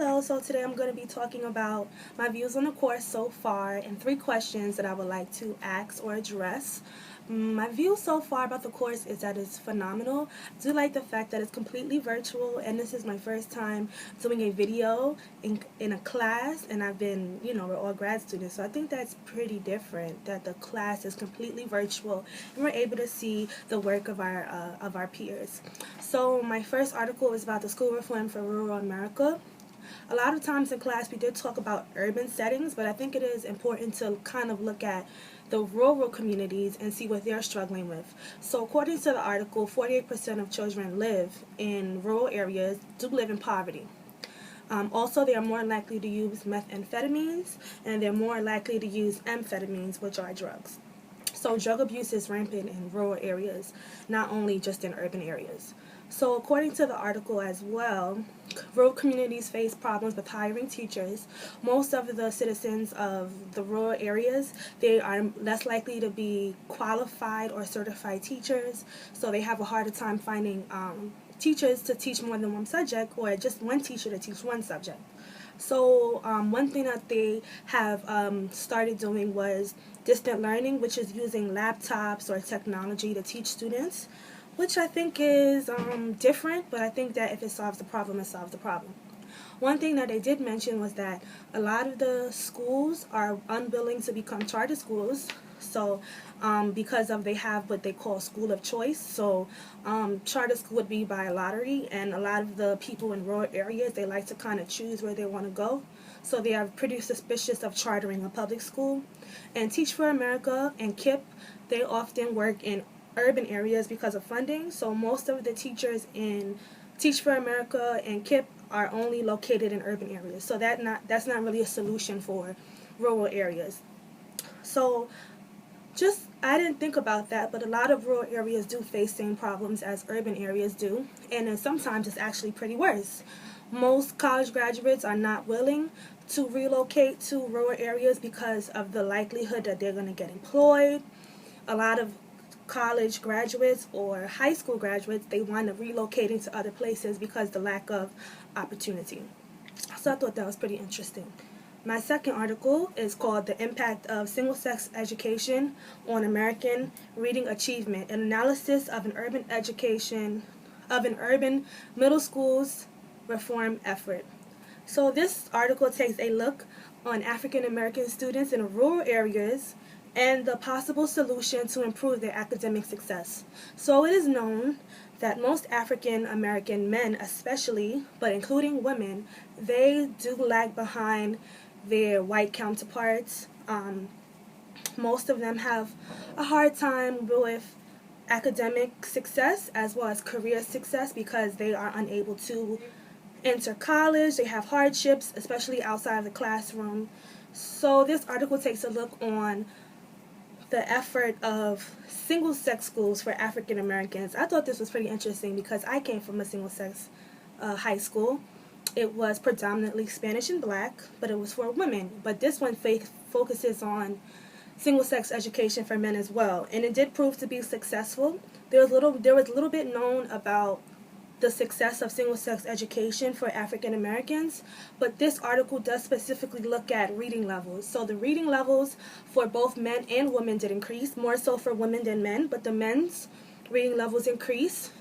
Hello, so today I'm going to be talking about my views on the course so far and 3 questions that I would like to ask or address. My view so far about the course is that it's phenomenal. I do like the fact that it's completely virtual, and this is my first time doing a video in a class, and I've been, we're all grad students, so I think that's pretty different, that the class is completely virtual and we're able to see the work of our peers. So my first article is about the school reform for rural America. A lot of times in class we did talk about urban settings, but I think it is important to kind of look at the rural communities and see what they're struggling with. So according to the article, 48% of children live in rural areas, do live in poverty. Also, they are more likely to use methamphetamines, and they're more likely to use amphetamines, which are drugs. So drug abuse is rampant in rural areas, not only just in urban areas. So according to the article as well, rural communities face problems with hiring teachers. Most of the citizens of the rural areas, they are less likely to be qualified or certified teachers, so they have a harder time finding teachers to teach more than one subject, or just one teacher to teach one subject. So one thing that they have started doing was distant learning, which is using laptops or technology to teach students, which I think is different, but I think that if it solves the problem, it solves the problem. One thing that they did mention was that a lot of the schools are unwilling to become charter schools. So because of they have what they call school of choice. So charter school would be by lottery, and a lot of the people in rural areas, they like to kind of choose where they want to go. So they are pretty suspicious of chartering a public school. And Teach for America and KIPP, they often work in urban areas because of funding. So most of the teachers in Teach for America and KIPP are only located in urban areas. So that's not really a solution for rural areas. So I didn't think about that, but a lot of rural areas do face same problems as urban areas do, and then sometimes it's actually pretty worse. Most college graduates are not willing to relocate to rural areas because of the likelihood that they're going to get employed. A lot of college graduates or high school graduates, they wind up relocating to other places because of the lack of opportunity. So I thought that was pretty interesting. My second article is called The Impact of Single-Sex Education on American Reading Achievement, an analysis of an urban middle schools reform effort. So this article takes a look on African American students in rural areas and the possible solution to improve their academic success. So it is known that most African American men especially, but including women, they do lag behind their white counterparts. Most of them have a hard time with academic success as well as career success because they are unable to enter college. They have hardships, especially outside of the classroom. So this article takes a look on the effort of single-sex schools for African Americans. I thought this was pretty interesting because I came from a single-sex high school. It was predominantly Spanish and black, but it was for women. But this one focuses on single-sex education for men as well, and it did prove to be successful. There was little bit known about the success of single-sex education for African Americans, but this article does specifically look at reading levels. So the reading levels for both men and women did increase, more so for women than men, but the men's reading levels increased.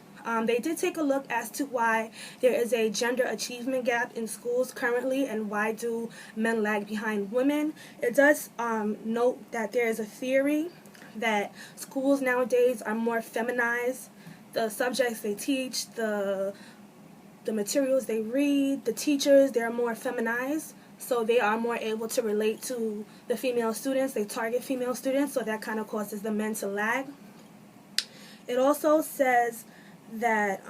They did take a look as to why there is a gender achievement gap in schools currently and why do men lag behind women. It does note that there is a theory that schools nowadays are more feminized. The subjects they teach, the materials they read, the teachers, they're more feminized, so they are more able to relate to the female students. They target female students, so that kind of causes the men to lag. It also says that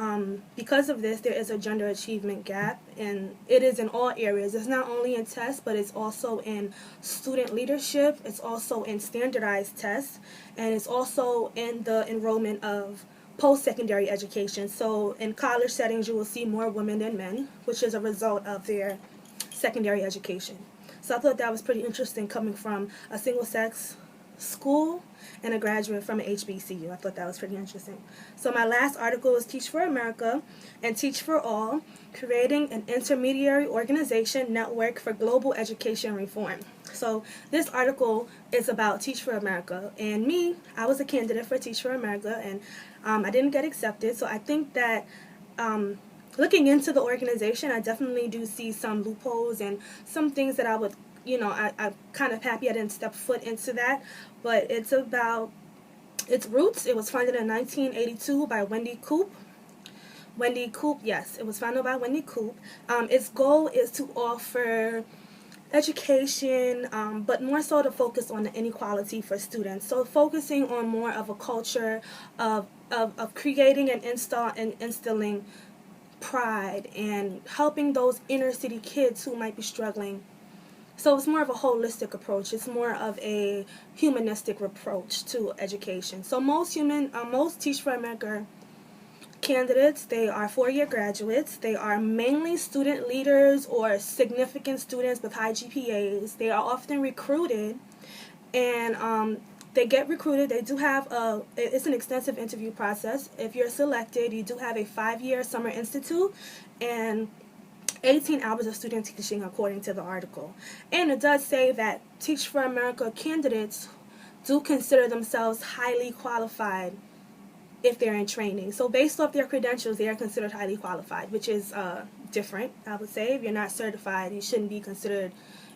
because of this, there is a gender achievement gap, and it is in all areas. It's not only in tests, but it's also in student leadership, it's also in standardized tests, and it's also in the enrollment of post-secondary education. So in college settings, you will see more women than men, which is a result of their secondary education. So I thought that was pretty interesting coming from a single-sex school and a graduate from an HBCU. I thought that was pretty interesting. So my last article is Teach for America and Teach for All, creating an intermediary organization network for global education reform. So this article is about Teach for America, and me, I was a candidate for Teach for America, and I didn't get accepted. So I think that looking into the organization, I definitely do see some loopholes and some things that I would, I'm kind of happy I didn't step foot into that. But it's about its roots. It was founded in 1982 by Wendy Koop. Wendy Koop, yes, it was founded by Wendy Koop. Its goal is to offer education, but more so to focus on the inequality for students. So focusing on more of a culture of creating and instilling pride and helping those inner city kids who might be struggling. So it's more of a holistic approach. It's more of a humanistic approach to education. So most Teach for America candidates, they are four-year graduates. They are mainly student leaders or significant students with high GPAs. They are often recruited, and they get recruited. They do have it's an extensive interview process. If you're selected, you do have a 5-year summer institute and 18 hours of student teaching according to the article. And it does say that Teach for America candidates do consider themselves highly qualified if they're in training. So based off their credentials, they are considered highly qualified, which is different, I would say. If you're not certified, you shouldn't be considered.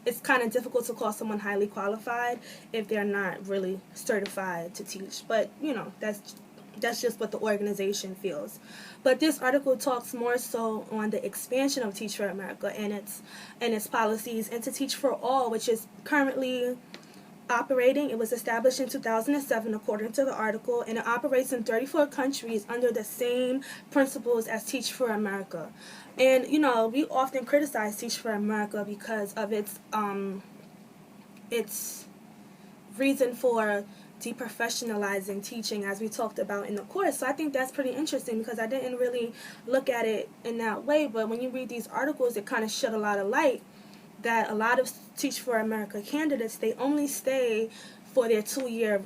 It's kind of difficult to call someone highly qualified if they're not really certified to teach. But, that's just what the organization feels. But this article talks more so on the expansion of Teach for America and its policies into Teach for All, which is currently operating. It was established in 2007 according to the article, and it operates in 34 countries under the same principles as Teach for America. And we often criticize Teach for America because of its reason for deprofessionalizing teaching, as we talked about in the course. So I think that's pretty interesting because I didn't really look at it in that way, but when you read these articles, it kind of shed a lot of light that a lot of Teach for America candidates, they only stay for their 2-year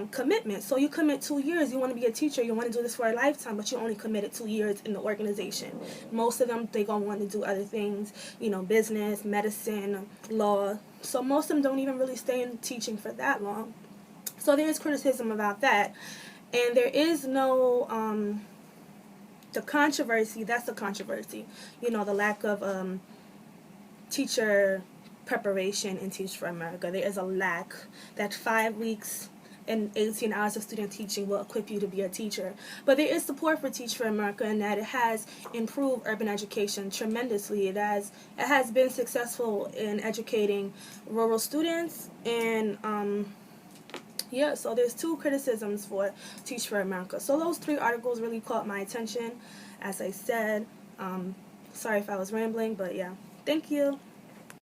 commitment. So you commit 2 years, you want to be a teacher, you want to do this for a lifetime, but you only committed 2 years in the organization. Most of them, they're going to want to do other things, business, medicine, law. So most of them don't even really stay in teaching for that long. So there is criticism about that. And there is no, the controversy, that's the controversy, the lack of teacher preparation in Teach for America. There is a lack. That 5 weeks and 18 hours of student teaching will equip you to be a teacher. But there is support for Teach for America in that it has improved urban education tremendously. It has been successful in educating rural students, and so there's 2 criticisms for Teach for America. So those 3 articles really caught my attention. As I said, sorry if I was rambling, but yeah. Thank you.